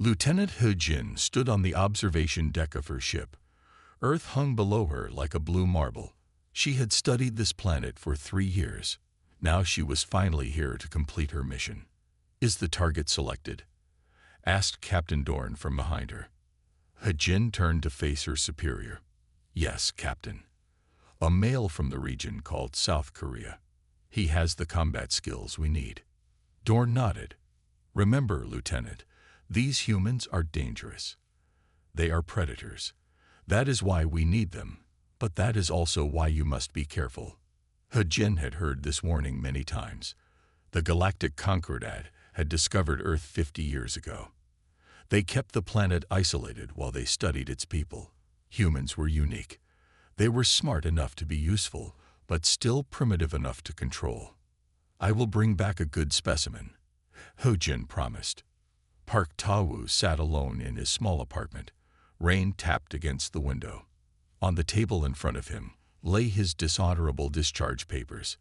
Lieutenant He Jin stood on the observation deck of her ship. Earth hung below her like a blue marble. She had studied this planet for 3 years. Now she was finally here to complete her mission. "Is the target selected?" asked Captain Dorn from behind her. He Jin turned to face her superior. "Yes, Captain. A male from the region called South Korea. He has the combat skills we need." Dorn nodded. "Remember, Lieutenant, these humans are dangerous. They are predators. That is why we need them, but that is also why you must be careful." He Jin had heard this warning many times. The Galactic Concordat had discovered Earth 50 years ago. They kept the planet isolated while they studied its people. Humans were unique. They were smart enough to be useful, but still primitive enough to control. "I will bring back a good specimen," He Jin promised. Park Ta-woo sat alone in his small apartment. Rain tapped against the window. On the table in front of him lay his dishonorable discharge papers.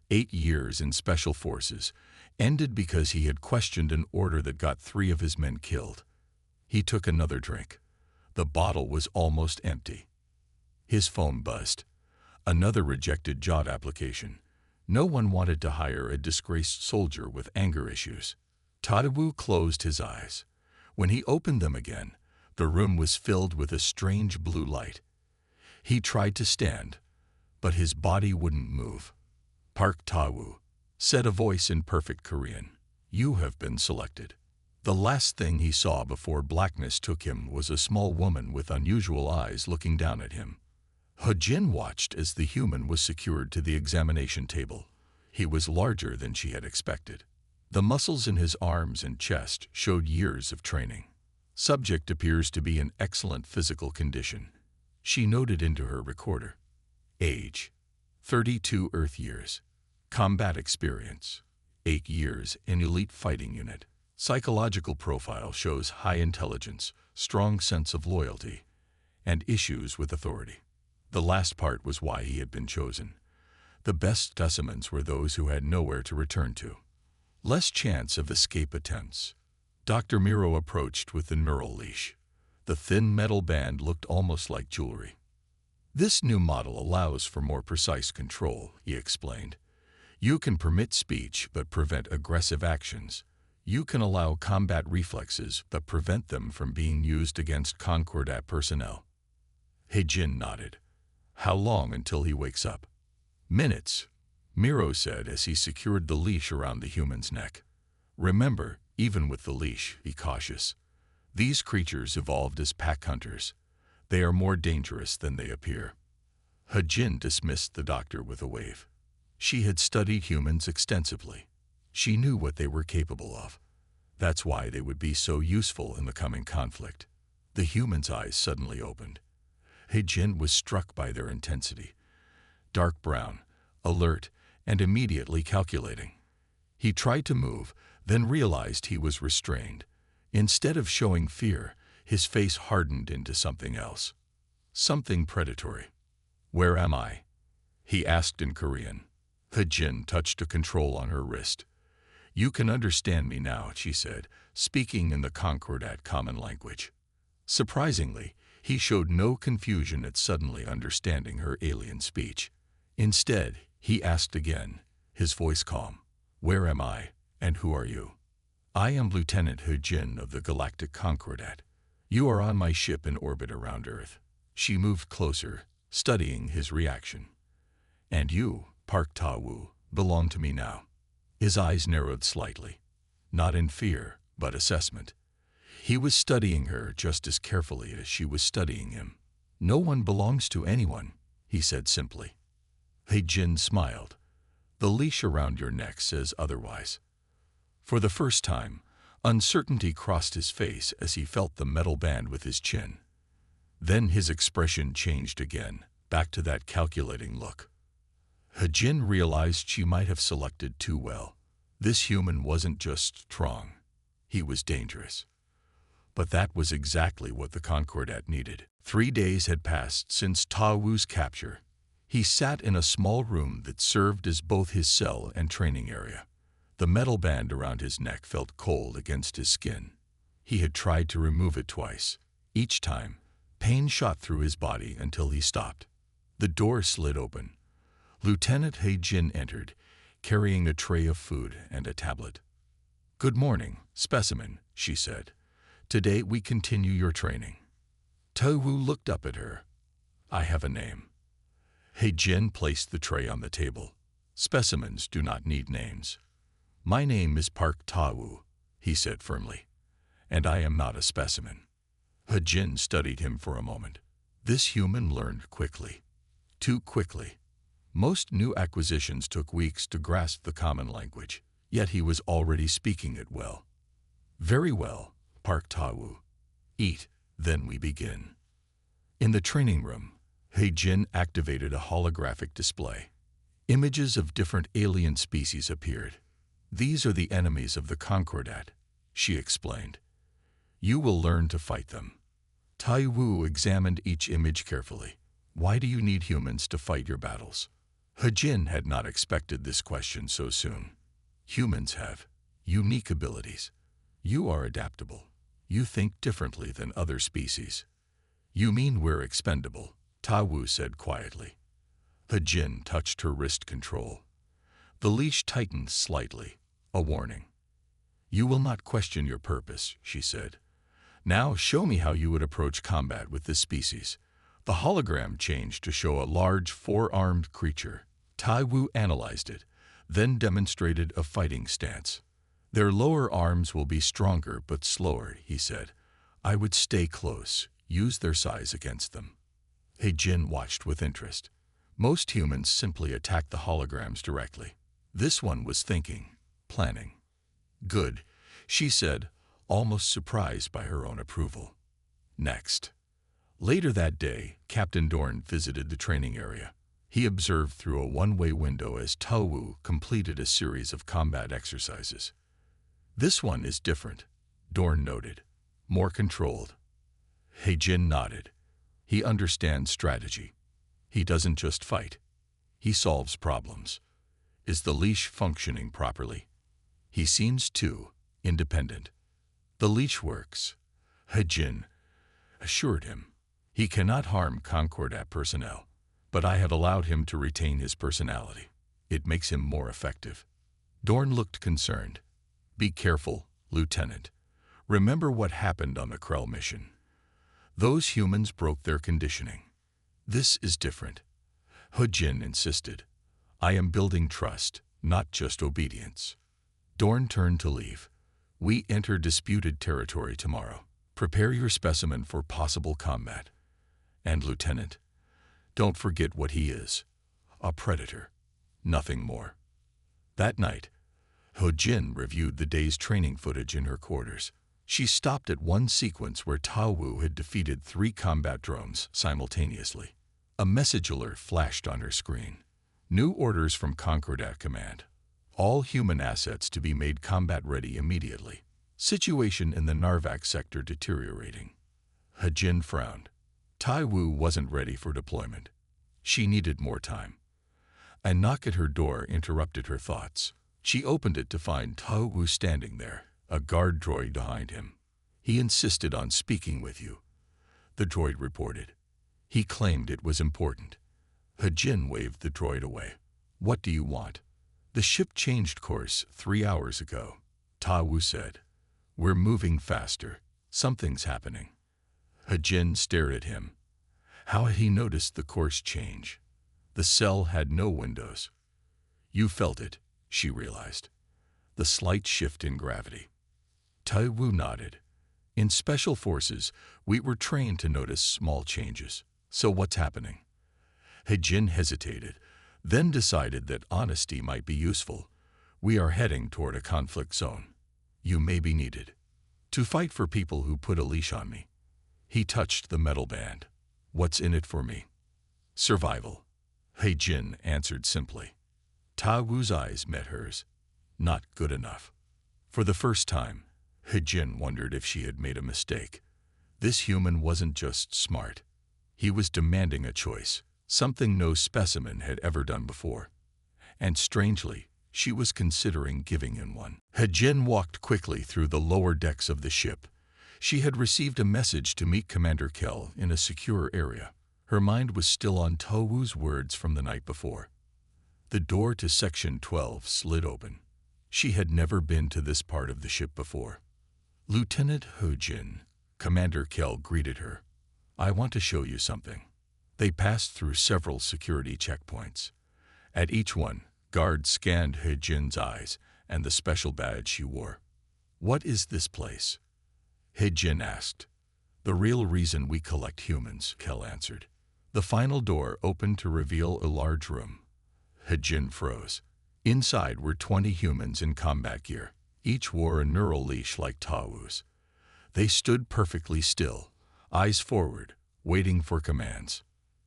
8 years in Special Forces ended because he had questioned an order that got 3 of his men killed. He took another drink. The bottle was almost empty. His phone buzzed. Another rejected job application. No one wanted to hire a disgraced soldier with anger issues. Ta-woo closed his eyes. When he opened them again, the room was filled with a strange blue light. He tried to stand, but his body wouldn't move. "Park Ta-woo," said a voice in perfect Korean. "You have been selected." The last thing he saw before blackness took him was a small woman with unusual eyes looking down at him. He Jin watched as the human was secured to the examination table. He was larger than she had expected. The muscles in his arms and chest showed years of training. Subject appears to be in excellent physical condition. She noted into her recorder. Age: 32 Earth years. Combat experience: 8 years in elite fighting unit. Psychological profile shows high intelligence, strong sense of loyalty, and issues with authority. The last part was why he had been chosen. The best specimens were those who had nowhere to return to. Less chance of escape attempts. Dr. Miro approached with the neural leash. The thin metal band looked almost like jewelry. "This new model allows for more precise control," he explained. "You can permit speech but prevent aggressive actions. You can allow combat reflexes but prevent them from being used against Concordat personnel." He Jin nodded. "How long until he wakes up?" "Minutes," Miro said as he secured the leash around the human's neck. "Remember, even with the leash, be cautious. These creatures evolved as pack hunters. They are more dangerous than they appear." He Jin dismissed the doctor with a wave. She had studied humans extensively. She knew what they were capable of. That's why they would be so useful in the coming conflict. The human's eyes suddenly opened. He Jin was struck by their intensity. Dark brown, alert, and immediately calculating. He tried to move, then realized he was restrained. Instead of showing fear, his face hardened into something else. Something predatory. "Where am I?" he asked in Korean. He Jin touched a control on her wrist. "You can understand me now," she said, speaking in the Concordat common language. Surprisingly, he showed no confusion at suddenly understanding her alien speech. Instead, he asked again, his voice calm. "Where am I, and who are you?" "I am Lieutenant He Jin of the Galactic Concordat. You are on my ship in orbit around Earth." She moved closer, studying his reaction. "And you, Park Ta-woo, belong to me now." His eyes narrowed slightly. Not in fear, but assessment. He was studying her just as carefully as she was studying him. "No one belongs to anyone," he said simply. He Jin smiled. "The leash around your neck says otherwise." For the first time, uncertainty crossed his face as he felt the metal band with his chin. Then his expression changed again, back to that calculating look. He Jin realized she might have selected too well. This human wasn't just strong. He was dangerous. But that was exactly what the Concordat needed. 3 days had passed since Ta-woo's capture. He sat in a small room that served as both his cell and training area. The metal band around his neck felt cold against his skin. He had tried to remove it twice. Each time, pain shot through his body until he stopped. The door slid open. Lieutenant He Jin entered, carrying a tray of food and a tablet. "Good morning, specimen," she said. "Today we continue your training." Tu Wu looked up at her. "I have a name." He Jin placed the tray on the table. "Specimens do not need names." "My name is Park Ta Wu," he said firmly, "and I am not a specimen." He Jin studied him for a moment. This human learned quickly. Too quickly. Most new acquisitions took weeks to grasp the common language, yet he was already speaking it well. "Very well, Park Ta Wu. Eat, then we begin." In the training room, He Jin activated a holographic display. Images of different alien species appeared. "These are the enemies of the Concordat," she explained. "You will learn to fight them." Tai Wu examined each image carefully. "Why do you need humans to fight your battles?" He Jin had not expected this question so soon. "Humans have unique abilities. You are adaptable. You think differently than other species." "You mean we're expendable," Ta Wu said quietly. He Jin touched her wrist control. The leash tightened slightly, a warning. "You will not question your purpose," she said. "Now show me how you would approach combat with this species." The hologram changed to show a large four-armed creature. Tai Wu analyzed it, then demonstrated a fighting stance. "Their lower arms will be stronger but slower," he said. "I would stay close, use their size against them." He Jin watched with interest. Most humans simply attack the holograms directly. This one was thinking, planning. "Good," she said, almost surprised by her own approval. Next. Later that day, Captain Dorn visited the training area. He observed through a one-way window as Tu Wu completed a series of combat exercises. "This one is different," Dorn noted. "More controlled." He Jin nodded. He understands strategy. He doesn't just fight. He solves problems. Is the leash functioning properly? He seems too independent. "The leash works," He Jin assured him. "He cannot harm Concordat personnel, but I have allowed him to retain his personality. It makes him more effective." Dorn looked concerned. "Be careful, Lieutenant. Remember what happened on the Krell mission. Those humans broke their conditioning. This is different." He Jin insisted. "I am building trust, not just obedience." Dorn turned to leave. "We enter disputed territory tomorrow. Prepare your specimen for possible combat. And Lieutenant, don't forget what he is. A predator. Nothing more." That night, He Jin reviewed the day's training footage in her quarters. She stopped at one sequence where Tu Wu had defeated 3 combat drones simultaneously. A message alert flashed on her screen. "New orders from Concordat Command. All human assets to be made combat-ready immediately. Situation in the Narvac sector deteriorating." He Jin frowned. Tu Wu wasn't ready for deployment. She needed more time. A knock at her door interrupted her thoughts. She opened it to find Tu Wu standing there, a guard droid behind him. "He insisted on speaking with you," the droid reported. "He claimed it was important." He Jin waved the droid away. "What do you want?" "The ship changed course 3 hours ago," Tu Wu said. "We're moving faster. Something's happening." He Jin stared at him. How had he noticed the course change? The cell had no windows. "You felt it," she realized. "The slight shift in gravity." Tu Wu nodded. "In Special Forces, we were trained to notice small changes. So what's happening?" He Jin hesitated, then decided that honesty might be useful. "We are heading toward a conflict zone. You may be needed to fight for people who put a leash on me." He touched the metal band. "What's in it for me?" "Survival," He Jin answered simply. Tu Wu's eyes met hers. Not good enough. For the first time, He Jin wondered if she had made a mistake. This human wasn't just smart. He was demanding a choice, something no specimen had ever done before. And strangely, she was considering giving him one. He Jin walked quickly through the lower decks of the ship. She had received a message to meet Commander Kell in a secure area. Her mind was still on Towu's words from the night before. The door to Section 12 slid open. She had never been to this part of the ship before. Lieutenant Ho-Jin, Commander Kell greeted her. "I want to show you something." They passed through several security checkpoints. At each one, guards scanned Ho-Jin's eyes and the special badge she wore. "What is this place?" Ho-Jin asked. "The real reason we collect humans," Kell answered. The final door opened to reveal a large room. Ho-Jin froze. Inside were 20 humans in combat gear. Each wore a neural leash like Tawu's. They stood perfectly still, eyes forward, waiting for commands.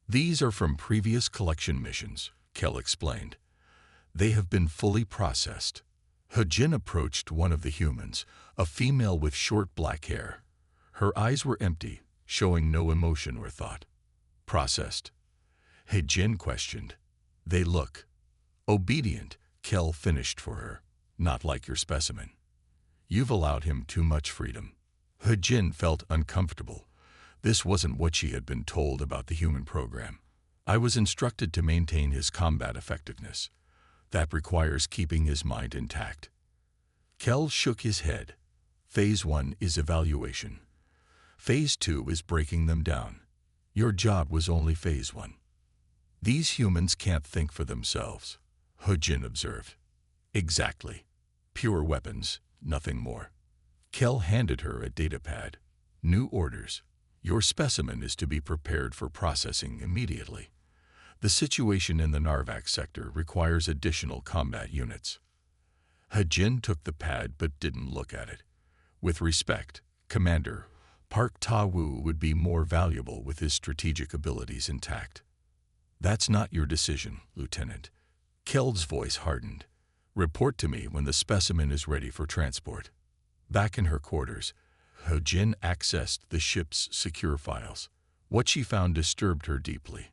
"These are from previous collection missions," Kell explained. "They have been fully processed." Ho-Jin approached one of the humans, a female with short black hair. Her eyes were empty, showing no emotion or thought. "Processed?" Ho-Jin questioned. "They look obedient," Kell finished for her. "Not like your specimen. You've allowed him too much freedom." Ho-Jin felt uncomfortable. This wasn't what she had been told about the human program. "I was instructed to maintain his combat effectiveness. That requires keeping his mind intact." Kell shook his head. "Phase 1 is evaluation. Phase 2 is breaking them down. Your job was only Phase 1. These humans can't think for themselves," Ho-Jin observed. "Exactly. Pure weapons, nothing more." Kell handed her a datapad. "New orders. Your specimen is to be prepared for processing immediately. The situation in the Narvac sector requires additional combat units." Ho-Jin took the pad but didn't look at it. "With respect, Commander, Park Ta-Wu would be more valuable with his strategic abilities intact." "That's not your decision, Lieutenant." Kell's voice hardened. "Report to me when the specimen is ready for transport." Back in her quarters, Ho-Jin accessed the ship's secure files. What she found disturbed her deeply.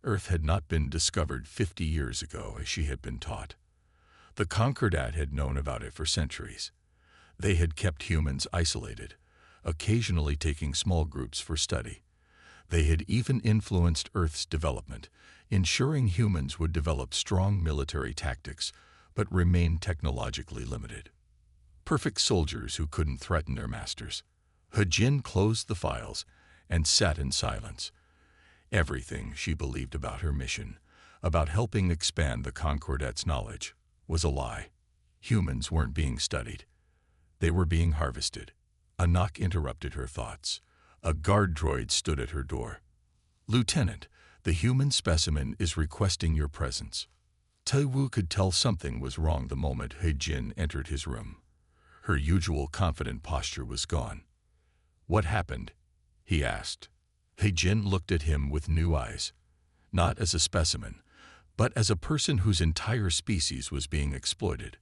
Earth had not been discovered 50 years ago, as she had been taught. The Concordat had known about it for centuries. They had kept humans isolated, occasionally taking small groups for study. They had even influenced Earth's development, ensuring humans would develop strong military tactics but remain technologically limited. Perfect soldiers who couldn't threaten their masters. Ho-Jin closed the files and sat in silence. Everything she believed about her mission, about helping expand the Concordat's knowledge, was a lie. Humans weren't being studied. They were being harvested. A knock interrupted her thoughts. A guard droid stood at her door. "Lieutenant, the human specimen is requesting your presence." Tai-Wu could tell something was wrong the moment Ho-Jin entered his room. Her usual confident posture was gone. "What happened?" he asked. Ho-Jin looked at him with new eyes, not as a specimen, but as a person whose entire species was being exploited.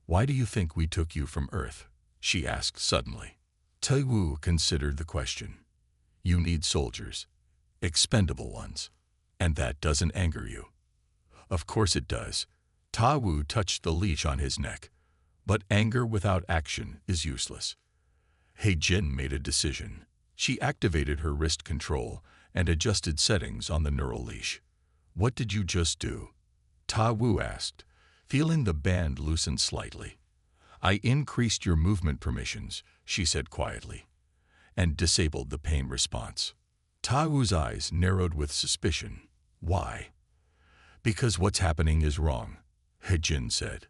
"Why do you think we took you from Earth?" she asked suddenly. Tai-Wu considered the question. "You need soldiers, expendable ones, and that doesn't anger you." "Of course it does." Ta-Wu touched the leash on his neck. "But anger without action is useless." Ho-Jin made a decision. She activated her wrist control and adjusted settings on the neural leash. "What did you just do?" Ta-Wu asked, feeling the band loosen slightly. "I increased your movement permissions," she said quietly, "and disabled the pain response." Ta-Wu's eyes narrowed with suspicion. "Why?" "Because what's happening is wrong," Ho-Jin said.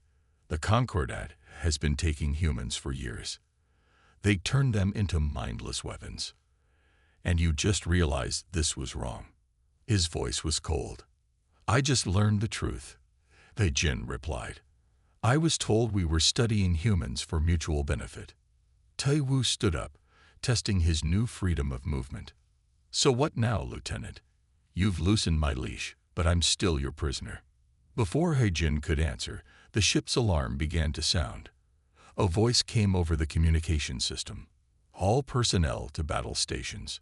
"The Concordat has been taking humans for years. They turned them into mindless weapons. And you just realized this was wrong." His voice was cold. "I just learned the truth," Ho-Jin replied. "I was told we were studying humans for mutual benefit." Tai-Wu stood up, testing his new freedom of movement. "So what now, Lieutenant? You've loosened my leash, but I'm still your prisoner." Before Ho-Jin could answer, the ship's alarm began to sound. A voice came over the communication system. "All personnel to battle stations.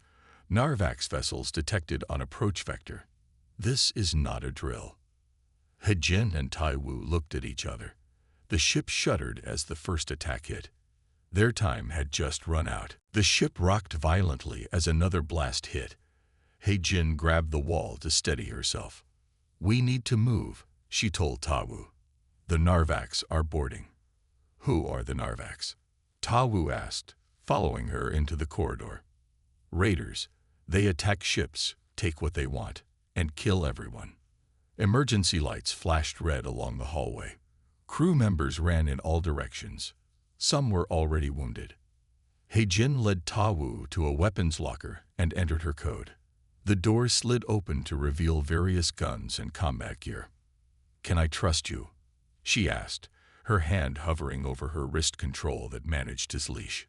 Narvax vessels detected on approach vector." "This is not a drill." Ho-Jin and Tai-Wu looked at each other. The ship shuddered as the first attack hit. Their time had just run out. The ship rocked violently as another blast hit. He-Jin grabbed the wall to steady herself. "We need to move," she told Ta-Wu. "The Narvacs are boarding." "Who are the Narvacs?" Ta-Wu asked, following her into the corridor. "Raiders. They attack ships, take what they want, and kill everyone." Emergency lights flashed red along the hallway. Crew members ran in all directions. Some were already wounded. He-Jin led Ta-Wu to a weapons locker and entered her code. The door slid open to reveal various guns and combat gear. "Can I trust you?" she asked, her hand hovering over her wrist control that managed his leash.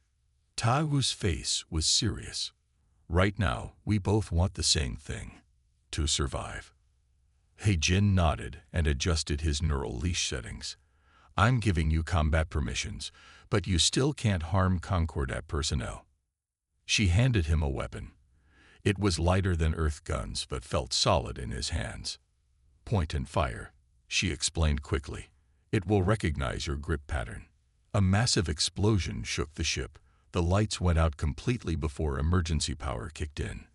Ta-Wu's face was serious. "Right now, we both want the same thing: to survive." He-Jin nodded and adjusted his neural leash settings. "I'm giving you combat permissions, but you still can't harm Concordat personnel." She handed him a weapon. It was lighter than Earth guns but felt solid in his hands. "Point and fire," she explained quickly. "It will recognize your grip pattern." A massive explosion shook the ship. The lights went out completely before emergency power kicked in.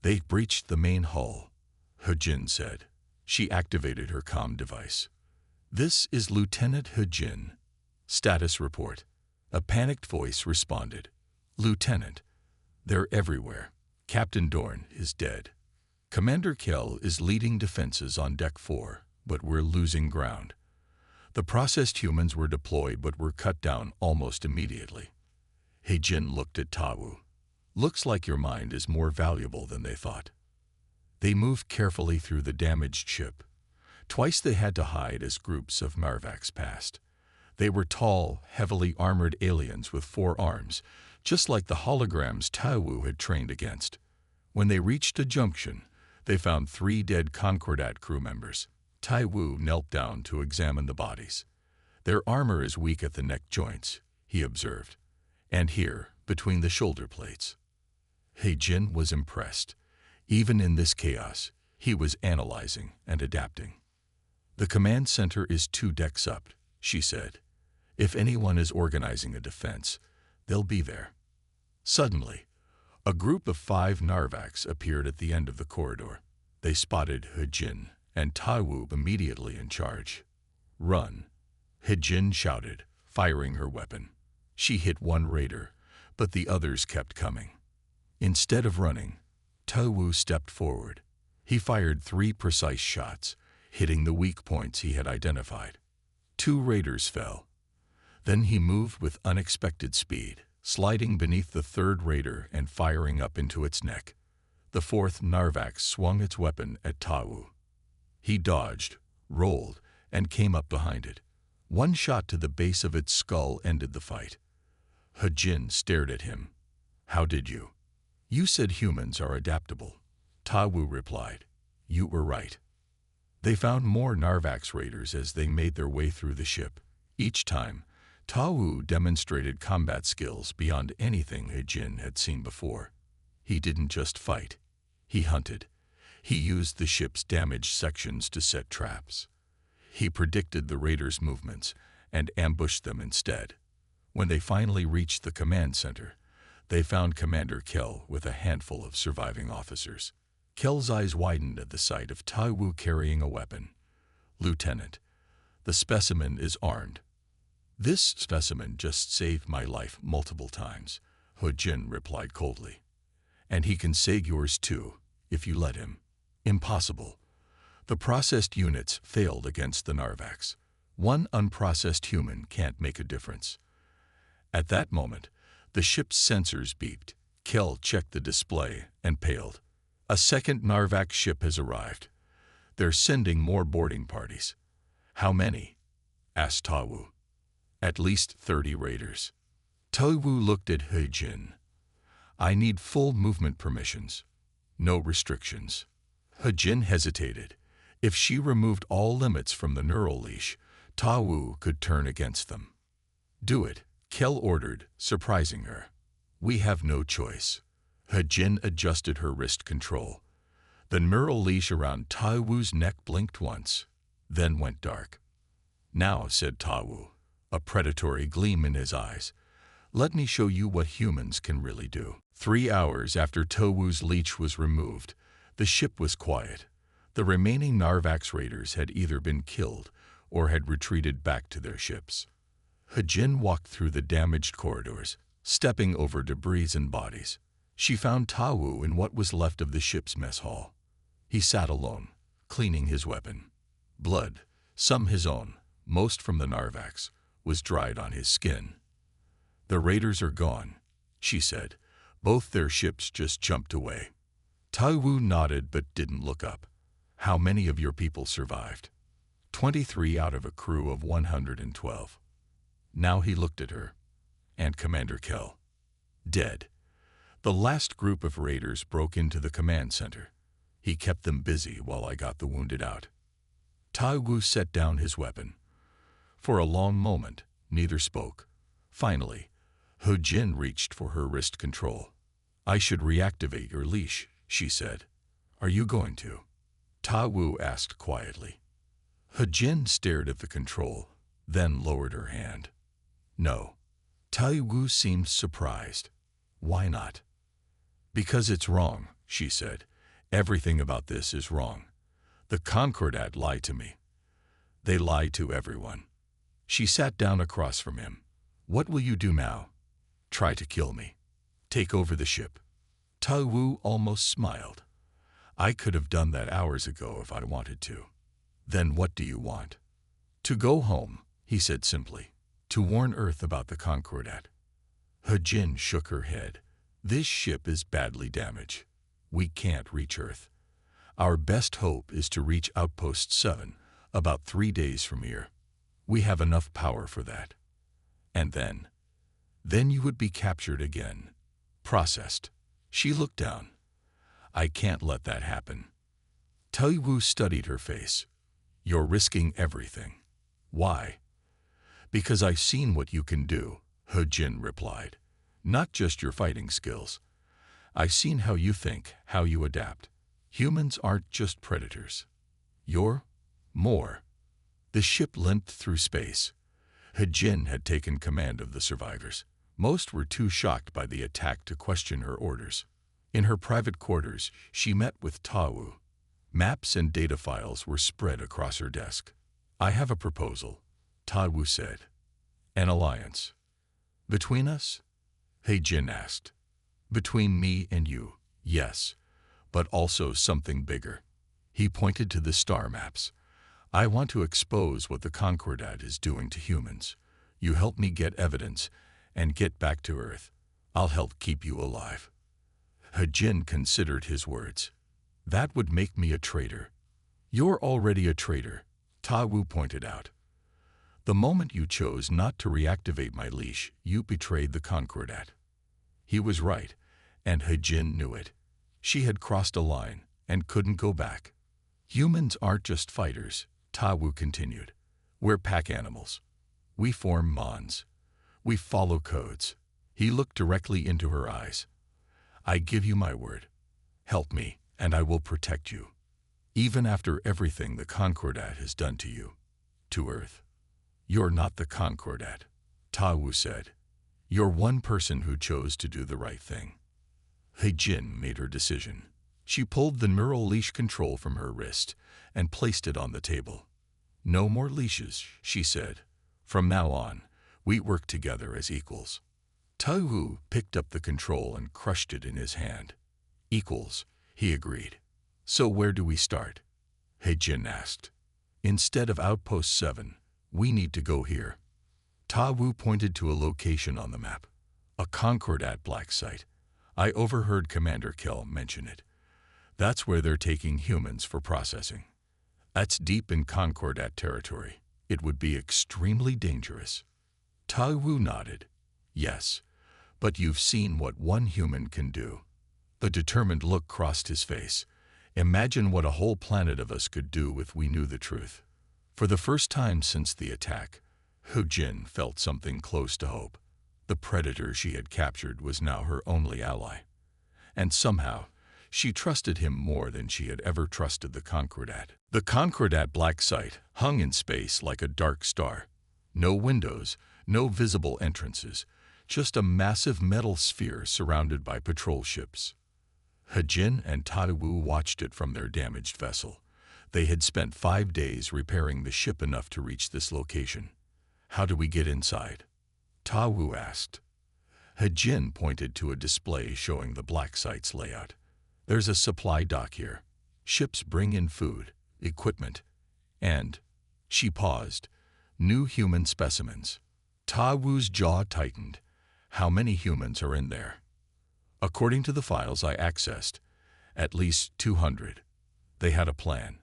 "They breached the main hull," He-Jin said. She activated her comm device. "This is Lieutenant He-Jin. Status report." A panicked voice responded. "Lieutenant, they're everywhere. Captain Dorn is dead. Commander Kell is leading defenses on Deck 4, but we're losing ground. The processed humans were deployed but were cut down almost immediately." He-Jin looked at Ta-Wu. "Looks like your mind is more valuable than they thought." They moved carefully through the damaged ship. Twice they had to hide as groups of Narvacs passed. They were tall, heavily armored aliens with 4 arms, just like the holograms Ta-Wu had trained against. When they reached a junction, they found 3 dead Concordat crew members. Ta-Wu knelt down to examine the bodies. "Their armor is weak at the neck joints," he observed, "and here, between the shoulder plates." He-Jin was impressed. Even in this chaos, he was analyzing and adapting. "The command center is 2 decks up," she said. "If anyone is organizing a defense, they'll be there." Suddenly, a group of 5 Narvacs appeared at the end of the corridor. They spotted He-Jin and Ta-Wu immediately in charge. "Run," He-Jin shouted, firing her weapon. She hit 1 raider, but the others kept coming. Instead of running, Ta-Wu stepped forward. He fired 3 precise shots, hitting the weak points he had identified. 2 raiders fell. Then he moved with unexpected speed, sliding beneath the 3rd raider and firing up into its neck. The 4th Narvac swung its weapon at Ta-Wu. He dodged, rolled, and came up behind it. 1 shot to the base of its skull ended the fight. He-Jin stared at him. "How did you?" "You said humans are adaptable," Ta-Wu replied. "You were right." They found more Narvac raiders as they made their way through the ship. Each time, Ta-Wu demonstrated combat skills beyond anything He-Jin had seen before. He didn't just fight. He hunted. He used the ship's damaged sections to set traps. He predicted the raiders' movements and ambushed them instead. When they finally reached the command center, they found Commander Kell with a handful of surviving officers. Kell's eyes widened at the sight of Ta-Wu carrying a weapon. "Lieutenant, the specimen is armed." "This specimen just saved my life multiple times," He-Jin replied coldly. "And he can save yours too, if you let him." "Impossible." The processed units failed against the Narvacs. 1 unprocessed human can't make a difference. At that moment, the ship's sensors beeped. Kell checked the display and paled. "A 2nd Narvac ship has arrived. They're sending more boarding parties." "How many?" asked Ta-Wu. "At least 30 raiders." Ta-Wu looked at He-Jin. "I need full movement permissions. No restrictions." He-Jin hesitated. If she removed all limits from the neural leash, Ta-Wu could turn against them. "Do it," Kell ordered, surprising her. "We have no choice." He-Jin adjusted her wrist control. The neural leash around Ta-Wu's neck blinked once, then went dark. "Now," said Ta-Wu, a predatory gleam in his eyes, Let me show you what humans can really do. 3 hours after Towu's leash was removed, the ship was quiet. The remaining Narvax raiders had either been killed or had retreated back to their ships. Hajin walked through the damaged corridors, stepping over debris and bodies. She found Tawu in what was left of the ship's mess hall. He sat alone, cleaning his weapon. Blood, some his own, most from the Narvax, was dried on his skin. "The raiders are gone," she said. "Both their ships just jumped away." Tawu nodded but didn't look up. "How many of your people survived?" 23 out of a crew of 112. Now he looked at her. "And Commander Kell?" "Dead." The last group of raiders broke into the command center. He kept them busy while I got the wounded out. Tawu set down his weapon. For a long moment, neither spoke. Finally, Hujin reached for her wrist control. "I should reactivate your leash," she said. "Are you going to?" Tawu asked quietly. Hujin stared at the control, then lowered her hand. "No." Tawu seemed surprised. "Why not?" "Because it's wrong," she said. "Everything about this is wrong. The Concordat lied to me. They lie to everyone." She sat down across from him. "What will you do now?" "Try to kill me. Take over the ship." Tawu almost smiled. "I could have done that hours ago if I wanted to." "Then what do you want?" "To go home," he said simply. "To warn Earth about the Concordat." Hajin shook her head. "This ship is badly damaged. We can't reach Earth. Our best hope is to reach Outpost 7, about 3 days from here. We have enough power for that. And then you would be captured again. Processed." She looked down. "I can't let that happen." Tawu studied her face. "You're risking everything." "Why?" "Because I've seen what you can do," Hujin replied. "Not just your fighting skills. I've seen how you think, how you adapt. Humans aren't just predators. You're more." The ship limped through space. Hajin had taken command of the survivors. Most were too shocked by the attack to question her orders. In her private quarters, she met with Tawu. Maps and data files were spread across her desk. "I have a proposal," Tawu said. "An alliance." "Between us?" Hajin asked. "Between me and you, yes, but also something bigger." He pointed to the star maps. "I want to expose what the Concordat is doing to humans. You help me get evidence and get back to Earth. I'll help keep you alive." Hajin considered his words. "That would make me a traitor." "You're already a traitor," Tawu pointed out. "The moment you chose not to reactivate my leash, you betrayed the Concordat." He was right, and Hajin knew it. She had crossed a line and couldn't go back. "Humans aren't just fighters," Tawu continued. "We're pack animals. We form mons. We follow codes." He looked directly into her eyes. "I give you my word. Help me, and I will protect you. Even after everything the Concordat has done to you. To Earth." "You're not the Concordat," Tawu said. "You're one person who chose to do the right thing." Hajin made her decision. She pulled the neural leash control from her wrist and placed it on the table. "No more leashes," she said. "From now on, we work together as equals." Tawu picked up the control and crushed it in his hand. "Equals," he agreed. "So where do we start?" Hajin asked. "Instead of Outpost 7, we need to go here." Tawu pointed to a location on the map. "A Concordat black site. I overheard Commander Kell mention it. That's where they're taking humans for processing. That's deep in Concordat territory. It would be extremely dangerous." Tawu nodded. "Yes, but you've seen what one human can do." A determined look crossed his face. "Imagine what a whole planet of us could do if we knew the truth." For the first time since the attack, Hujin felt something close to hope. The predator she had captured was now her only ally. And somehow, she trusted him more than she had ever trusted the Concordat. The Concordat black site hung in space like a dark star. No windows, no visible entrances, just a massive metal sphere surrounded by patrol ships. Hejin and Taiwu watched it from their damaged vessel. They had spent 5 days repairing the ship enough to reach this location. "How do we get inside?" Taiwu asked. Hejin pointed to a display showing the black site's layout. "There's a supply dock here. Ships bring in food, equipment, and," she paused, "new human specimens." Taiwu's jaw tightened. "How many humans are in there?" "According to the files I accessed, at least 200. They had a plan.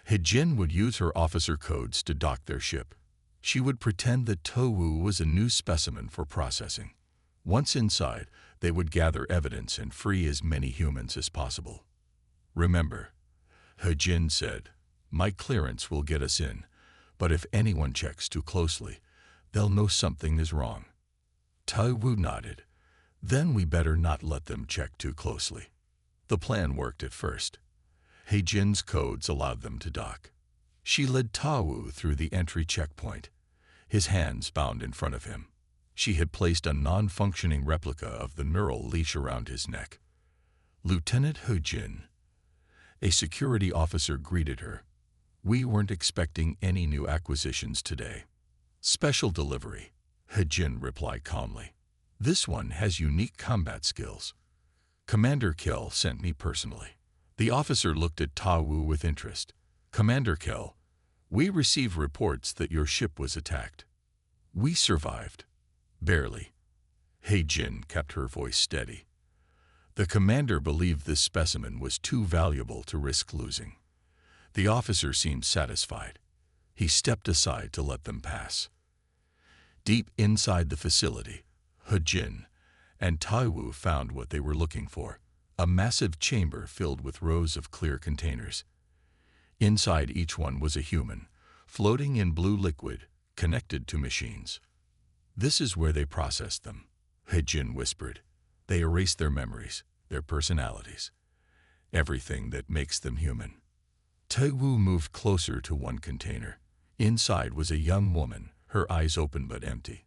Hejin would use her officer codes to dock their ship. She would pretend that Taiwu was a new specimen for processing. Once inside, they would gather evidence and free as many humans as possible. "Remember," Hejin said, "my clearance will get us in, but if anyone checks too closely, they'll know something is wrong." Taiwu nodded. "Then we better not let them check too closely." The plan worked at first. Hejin's codes allowed them to dock. She led Taiwu through the entry checkpoint, his hands bound in front of him. She had placed a non-functioning replica of the neural leash around his neck. "Lieutenant Hejin." A security officer greeted her. "We weren't expecting any new acquisitions today." "Special delivery," Hejin replied calmly. "This one has unique combat skills. Commander Kell sent me personally." The officer looked at Taiwu with interest. "Commander Kell, we received reports that your ship was attacked." "We survived." "Barely." Hejin kept her voice steady. "The commander believed this specimen was too valuable to risk losing." The officer seemed satisfied. He stepped aside to let them pass. Deep inside the facility, Hejin and Taiwu found what they were looking for, a massive chamber filled with rows of clear containers. Inside each one was a human, floating in blue liquid, connected to machines. "This is where they processed them," Hejin whispered. "They erase their memories, their personalities, everything that makes them human." Taiwu moved closer to one container. Inside was a young woman, her eyes open but empty.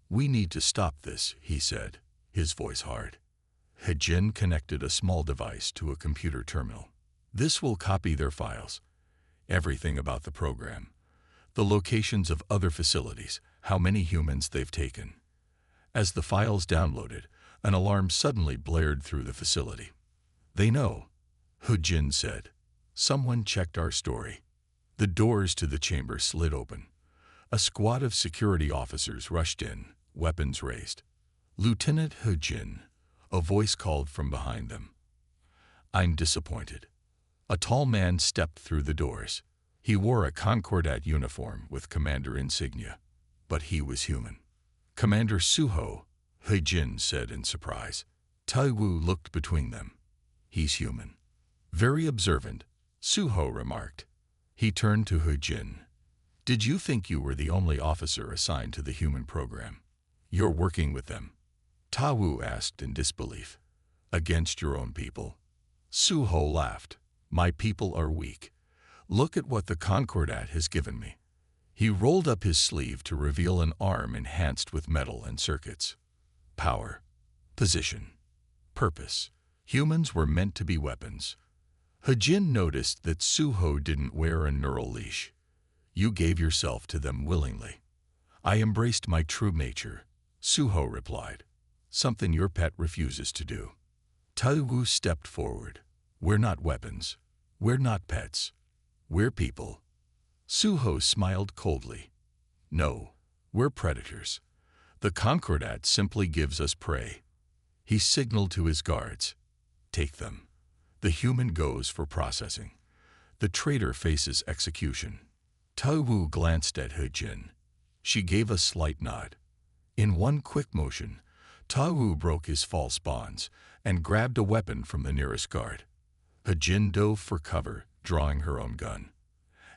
"We need to stop this," he said, his voice hard. Hejin connected a small device to a computer terminal. "This will copy their files, everything about the program, the locations of other facilities, how many humans they've taken." As the files downloaded, an alarm suddenly blared through the facility. "They know," Hejin said. "Someone checked our story." The doors to the chamber slid open. A squad of security officers rushed in, weapons raised. "Lieutenant Hejin," a voice called from behind them. "I'm disappointed." A tall man stepped through the doors. He wore a Concordat uniform with commander insignia, but he was human. "Commander Suho," Hejin said in surprise. Taiwu looked between them. "He's human." "Very observant," Suho remarked. He turned to Hejin. "Did you think you were the only officer assigned to the human program? You're working with them?" Taiwu asked in disbelief. "Against your own people?" Suho laughed. "My people are weak. Look at what the Concordat has given me." He rolled up his sleeve to reveal an arm enhanced with metal and circuits. Power, position, purpose. Humans were meant to be weapons. Hejin noticed that Suho didn't wear a neural leash. "You gave yourself to them willingly." "I embraced my true nature," Suho replied. "Something your pet refuses to do." Taiwu stepped forward. "We're not weapons. We're not pets. We're people." Suho smiled coldly. "No, we're predators. The Concordat simply gives us prey." He signaled to his guards. "Take them. The human goes for processing. The traitor faces execution." Taiwu glanced at Hejin. She gave a slight nod. In one quick motion, Taiwu broke his false bonds and grabbed a weapon from the nearest guard. Hejin dove for cover, drawing her own gun.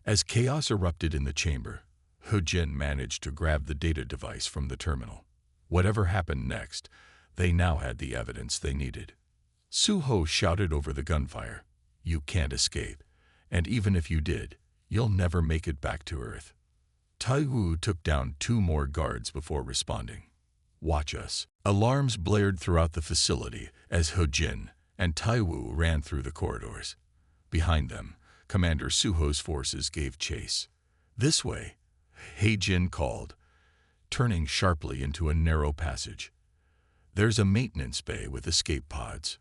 As chaos erupted in the chamber, Hejin managed to grab the data device from the terminal. Whatever happened next, they now had the evidence they needed. Suho shouted over the gunfire, "You can't escape, and even if you did, you'll never make it back to Earth." Taiwu took down 2 more guards before responding. Watch us. Alarms blared throughout the facility as He-Jin and Taiwu ran through the corridors. Behind them, Commander Suho's forces gave chase. This way, He-Jin called, turning sharply into a narrow passage. There's a maintenance bay with escape pods.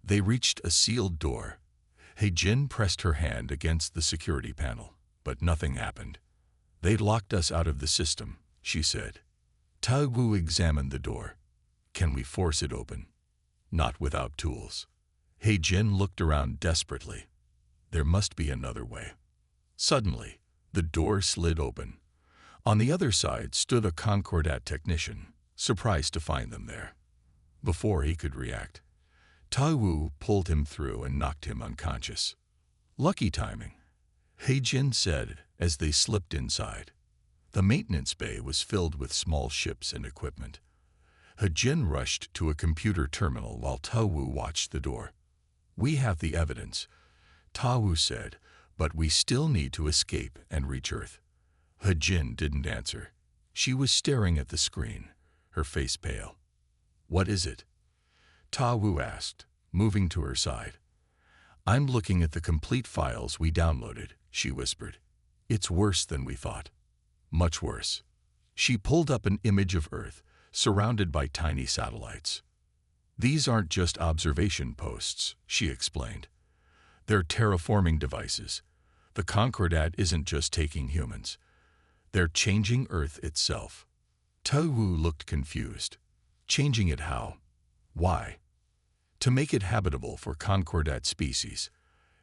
They reached a sealed door. He-Jin pressed her hand against the security panel, but nothing happened. They locked us out of the system, she said. Taiwu examined the door. Can we force it open? Not without tools. He-Jin looked around desperately. There must be another way. Suddenly, the door slid open. On the other side stood a Concordat technician, surprised to find them there. Before he could react, Taiwu pulled him through and knocked him unconscious. Lucky timing, He-Jin said as they slipped inside. The maintenance bay was filled with small ships and equipment. He-Jin rushed to a computer terminal while Taiwu watched the door. We have the evidence, Taiwu said, but we still need to escape and reach Earth. He-Jin didn't answer. She was staring at the screen, her face pale. What is it? Taiwu asked, moving to her side. I'm looking at the complete files we downloaded, she whispered. It's worse than we thought. Much worse. She pulled up an image of Earth, surrounded by tiny satellites. These aren't just observation posts, she explained. They're terraforming devices. The Concordat isn't just taking humans. They're changing Earth itself. Taiwu looked confused. Changing it how? Why? To make it habitable for Concordat species.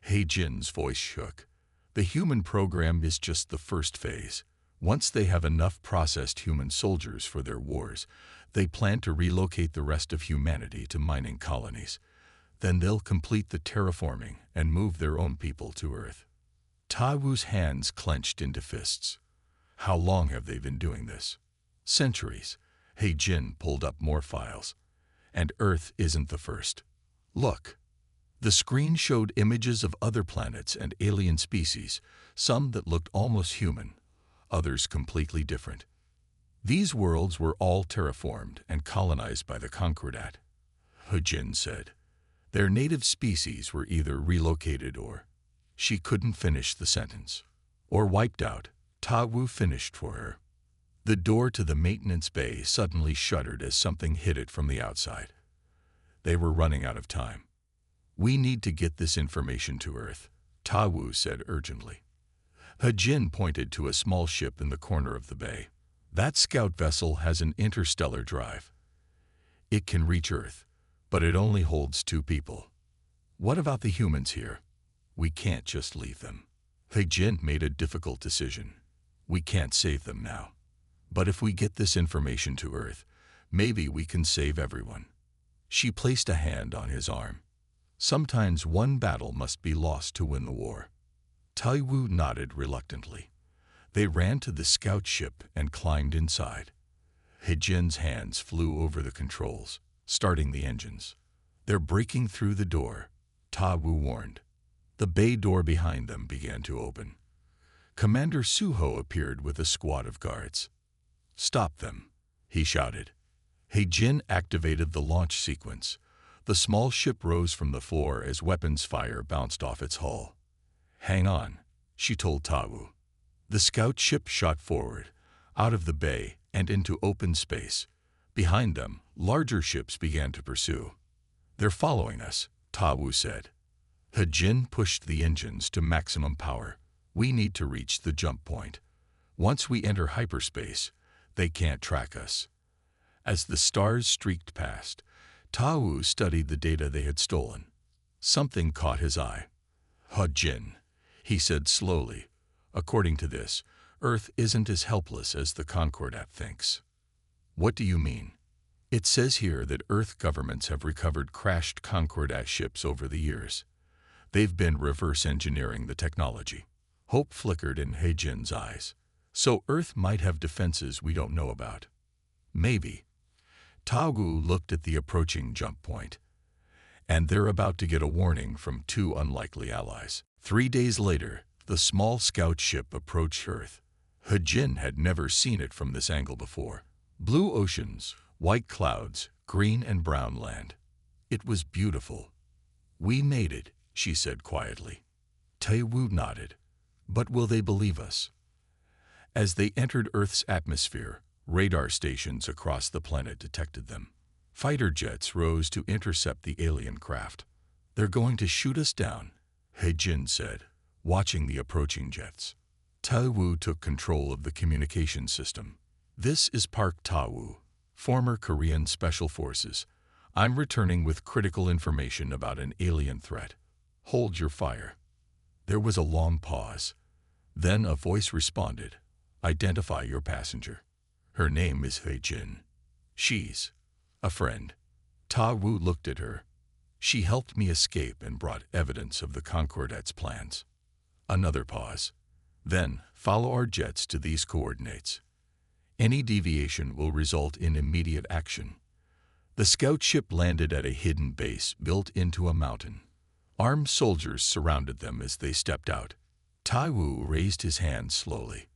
He-Jin's voice shook. The human program is just the first phase. Once they have enough processed human soldiers for their wars, they plan to relocate the rest of humanity to mining colonies. Then they'll complete the terraforming and move their own people to Earth. Taiwu's hands clenched into fists. How long have they been doing this? Centuries. He-Jin pulled up more files. And Earth isn't the first. Look. The screen showed images of other planets and alien species, some that looked almost human, others completely different. These worlds were all terraformed and colonized by the Concordat, He-Jin said. Their native species were either relocated or— She couldn't finish the sentence. Or wiped out. Taiwu finished for her. The door to the maintenance bay suddenly shuddered as something hit it from the outside. They were running out of time. We need to get this information to Earth, Taiwu said urgently. He-Jin pointed to a small ship in the corner of the bay. That scout vessel has an interstellar drive. It can reach Earth, but it only holds 2 people. What about the humans here? We can't just leave them. He-Jin made a difficult decision. We can't save them now. But if we get this information to Earth, maybe we can save everyone. She placed a hand on his arm. Sometimes one battle must be lost to win the war. Taiwu nodded reluctantly. They ran to the scout ship and climbed inside. He-Jin's hands flew over the controls, starting the engines. They're breaking through the door, Taiwu warned. The bay door behind them began to open. Commander Suho appeared with a squad of guards. Stop them, he shouted. He-Jin activated the launch sequence. The small ship rose from the floor as weapons fire bounced off its hull. Hang on, she told Taiwu. The scout ship shot forward, out of the bay and into open space. Behind them, larger ships began to pursue. They're following us, Taiwu said. He-Jin pushed the engines to maximum power. We need to reach the jump point. Once we enter hyperspace, they can't track us. As the stars streaked past, Taiwu studied the data they had stolen. Something caught his eye. He-Jin, he said slowly. According to this, Earth isn't as helpless as the Concordat thinks. What do you mean? It says here that Earth governments have recovered crashed Concordat ships over the years. They've been reverse engineering the technology. Hope flickered in He-Jin's eyes. So Earth might have defenses we don't know about. Maybe. Taiwu looked at the approaching jump point. And they're about to get a warning from 2 unlikely allies. 3 days later, the small scout ship approached Earth. He-Jin had never seen it from this angle before. Blue oceans, White clouds, green and brown land. It was beautiful. "We made it," she said quietly. Taiwu nodded. "But will they believe us?" As they entered Earth's atmosphere, radar stations across the planet detected them. Fighter jets rose to intercept the alien craft. "They're going to shoot us down," He-Jin said, watching the approaching jets. Taiwu took control of the communication system. "This is Park Ta-woo, former Korean Special Forces. I'm returning with critical information about an alien threat. Hold your fire." There was a long pause. Then a voice responded. "Identify your passenger." "Her name is He-Jin. She's a friend." Ta-woo looked at her. "She helped me escape and brought evidence of the Concordat's plans." Another pause. Then, "Follow our jets to these coordinates. Any deviation will result in immediate action." The scout ship landed at a hidden base built into a mountain. Armed soldiers surrounded them as they stepped out. Taiwu raised his hand slowly.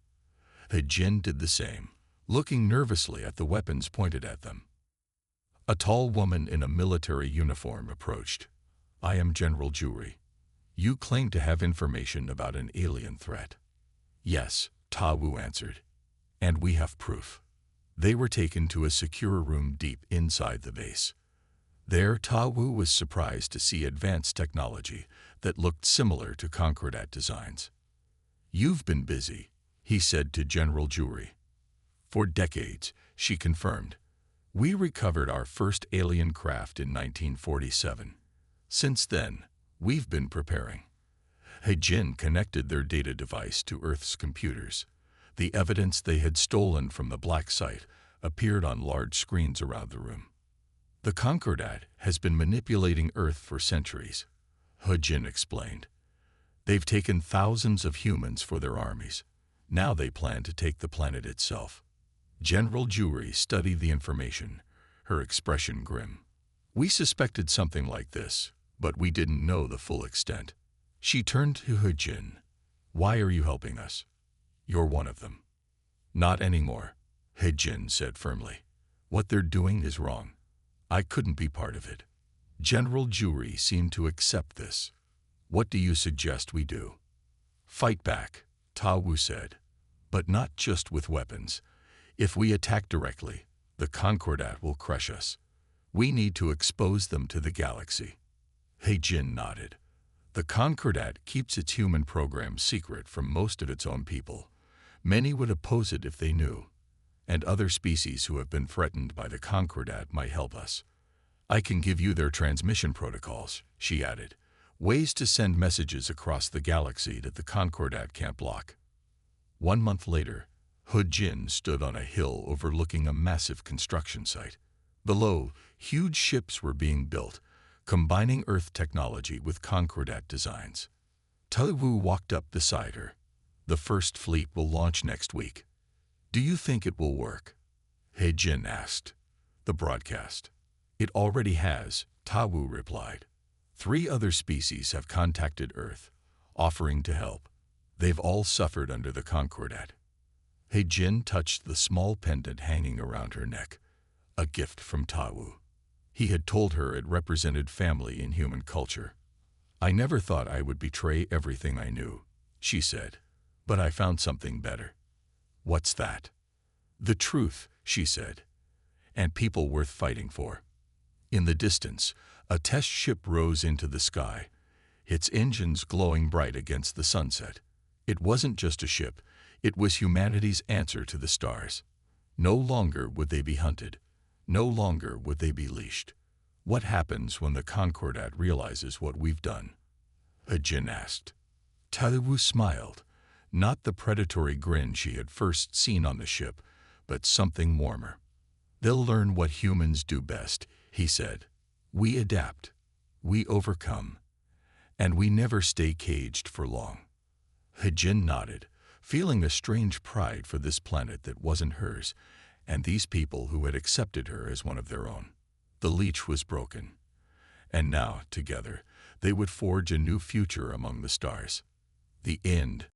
He-Jin did the same, looking nervously at the weapons pointed at them. A tall woman in a military uniform approached. "I am General Juri. You claim to have information about an alien threat." "Yes," Taiwu answered. "And we have proof." They were taken to a secure room deep inside the base. There, Taiwu was surprised to see advanced technology that looked similar to Concordat designs. "You've been busy," he said to General Juri. "For decades," she confirmed. "We recovered our first alien craft in 1947. Since then, we've been preparing." He-Jin connected their data device to Earth's computers. The evidence they had stolen from the black site appeared on large screens around the room. "The Concordat has been manipulating Earth for centuries," He-Jin explained. "They've taken thousands of humans for their armies. Now they plan to take the planet itself." General Juri studied the information, her expression grim. "We suspected something like this, but we didn't know the full extent." She turned to He-Jin. "Why are you helping us? You're one of them." "Not anymore," He-Jin said firmly. "What they're doing is wrong. I couldn't be part of it." General Juri seemed to accept this. "What do you suggest we do?" "Fight back," Taiwu said. "But not just with weapons. If we attack directly, the Concordat will crush us. We need to expose them to the galaxy." He-Jin nodded. "The Concordat keeps its human program secret from most of its own people. Many would oppose it if they knew. And other species who have been threatened by the Concordat might help us. I can give you their transmission protocols," she added. "Ways to send messages across the galaxy that the Concordat can't block." 1 month later, He-Jin stood on a hill overlooking a massive construction site. Below, huge ships were being built, combining Earth technology with Concordat designs. Taiwu walked up beside her. "The first fleet will launch next week. Do you think it will work?" He-Jin asked. "The broadcast." "It already has," Taiwu replied. 3 other species have contacted Earth, offering to help. They've all suffered under the Concordat." He-Jin touched the small pendant hanging around her neck, a gift from Taiwu. He had told her it represented family in human culture. "I never thought I would betray everything I knew," she said. "But I found something better." "What's that?" "The truth," she said. "And people worth fighting for." In the distance, a test ship rose into the sky, its engines glowing bright against the sunset. It wasn't just a ship, it was humanity's answer to the stars. No longer would they be hunted. No longer would they be leashed. "What happens when the Concordat realizes what we've done?" He-Jin asked. Taiwu smiled, not the predatory grin she had first seen on the ship, but something warmer. "They'll learn what humans do best," he said. "We adapt, we overcome, and we never stay caged for long." He-Jin nodded, feeling a strange pride for this planet that wasn't hers, and these people who had accepted her as one of their own. The leash was broken, and now, together, they would forge a new future among the stars. The end.